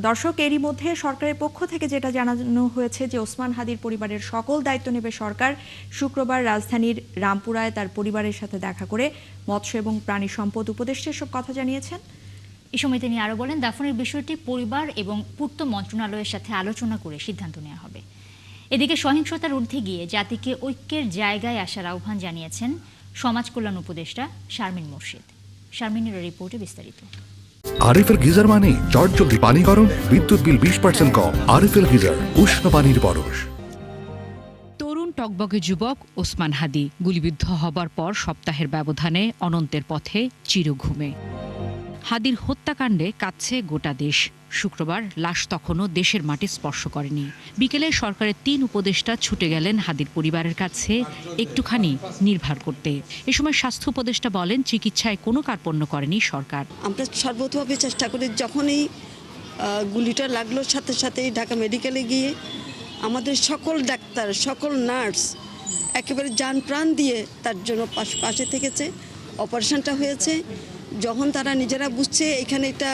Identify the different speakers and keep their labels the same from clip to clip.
Speaker 1: দর্শক, এরই মধ্যে সরকারের পক্ষ থেকে যেটা জানানো হয়েছে যে ওসমান হাদির পরিবারের সকল দায়িত্ব নেবে সরকার। শুক্রবার রাজধানীর রামপুরায় তার পরিবারের সাথে দেখা করে মৎস্য এবং প্রাণী সম্পদ উপদেষ্টা এসব কথা জানিয়েছেন।
Speaker 2: এই সময় তিনি আরো বলেন, দাফনের বিষয়টি পরিবার এবং পূর্ত মন্ত্রণালয়ের সাথে আলোচনা করে সিদ্ধান্ত নেওয়া হবে। এদিকে সহিংসতার ঊর্ধ্বে গিয়ে জাতিকে ঐক্যের জায়গায় আসার আহ্বান জানিয়েছেন সমাজ কল্যাণ উপদেষ্টা শারমিন মুর্শিদ। শারমিনের রিপোর্টে বিস্তারিত।
Speaker 3: আরএফএল গিজার মানে চটজলদি পানি গরম, বিদ্যুৎ বিল 20% কম। আরএফএল গিজার, উষ্ণ পানির পরশ।
Speaker 4: তরুণ টকবকে যুবক ওসমান হাদি গুলিবিদ্ধ হবার পর সপ্তাহের ব্যবধানে অনন্তের পথে চিরঘুমে। হাদির হত্যাকাণ্ডে কাঁদছে গোটা দেশ। শুক্রবার লাশ তখনও দেশের মাটি স্পর্শ করেনি। বিকেলে সরকারের 3 উপদেষ্টা ছুটে গেলেন হাদির পরিবারের কাছে একটুখানি নির্ভর করতে। এ সময় স্বাস্থ্য উপদেষ্টা বলেন, চিকিৎসায় কোনো কার্পণ্য করেনি সরকার।
Speaker 5: আমরা সর্বতভাবে চেষ্টা করি, যখনই গুলিটা লাগলো সাথে সাথেই ঢাকা মেডিকেলে গিয়ে আমাদের সকল ডাক্তার, সকল নার্স একেবারে জান প্রাণ দিয়ে তার জন্য পাশে থেকেছে। অপারেশনটা হয়েছে। যখন তারা নিজেরা বুঝছে এখানে এটা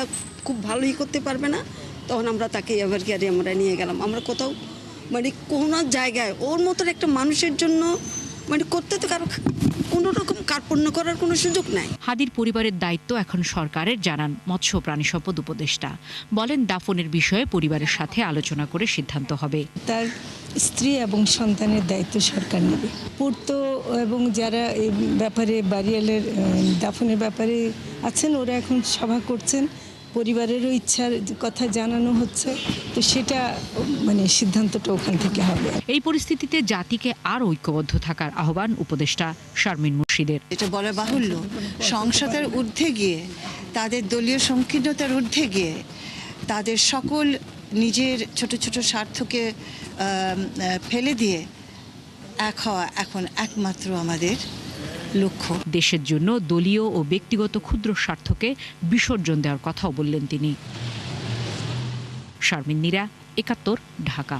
Speaker 5: খুব ভালোই করতে পারবে না, তখন আমরা তাকে এভার কেয়ারে আমরা নিয়ে গেলাম। আমরা কোথাও মানে কোনো জায়গায় ওর মতন একটা মানুষের জন্য মানে করতে তো কারো কোনো রকম কার্পণ্য করার কোনো সুযোগ নাই।
Speaker 4: হাদির পরিবারের দায়িত্ব এখন সরকারের, জানান মৎস্য প্রাণী সম্পদ উপদেষ্টা। বলেন, দাফনের বিষয়ে পরিবারের সাথে আলোচনা করে সিদ্ধান্ত হবে।
Speaker 6: তার স্ত্রী এবং সন্তানের দায়িত্ব সরকার নেবে। পূর্ত এবং যারা এই ব্যাপারে বাড়িয়ালের দাফনের ব্যাপারে আছেন, ওরা এখন সভা করছেন। পরিবারেরও ইচ্ছার কথা জানানো হচ্ছে, তো সেটা মানে সিদ্ধান্তটা ওখান থেকে হবে।
Speaker 4: এই পরিস্থিতিতে জাতিকে আর ঐক্যবদ্ধ থাকার আহ্বান উপদেষ্টা শারমিন মুর্শিদের।
Speaker 7: এটা বলা বাহুল্য, সংসদের ঊর্ধ্বে গিয়ে, তাদের দলীয় সংকীর্ণতার ঊর্ধ্বে গিয়ে, তাদের সকল নিজের ছোট ছোট স্বার্থকে ফেলে দিয়ে এক হওয়া এখন একমাত্র আমাদের লক্ষ্য।
Speaker 4: দেশের জন্য দলীয় ও ব্যক্তিগত ক্ষুদ্র স্বার্থকে বিসর্জন দেওয়ার কথাও বললেন তিনি। শারমিন নীরা, ৭১, ঢাকা।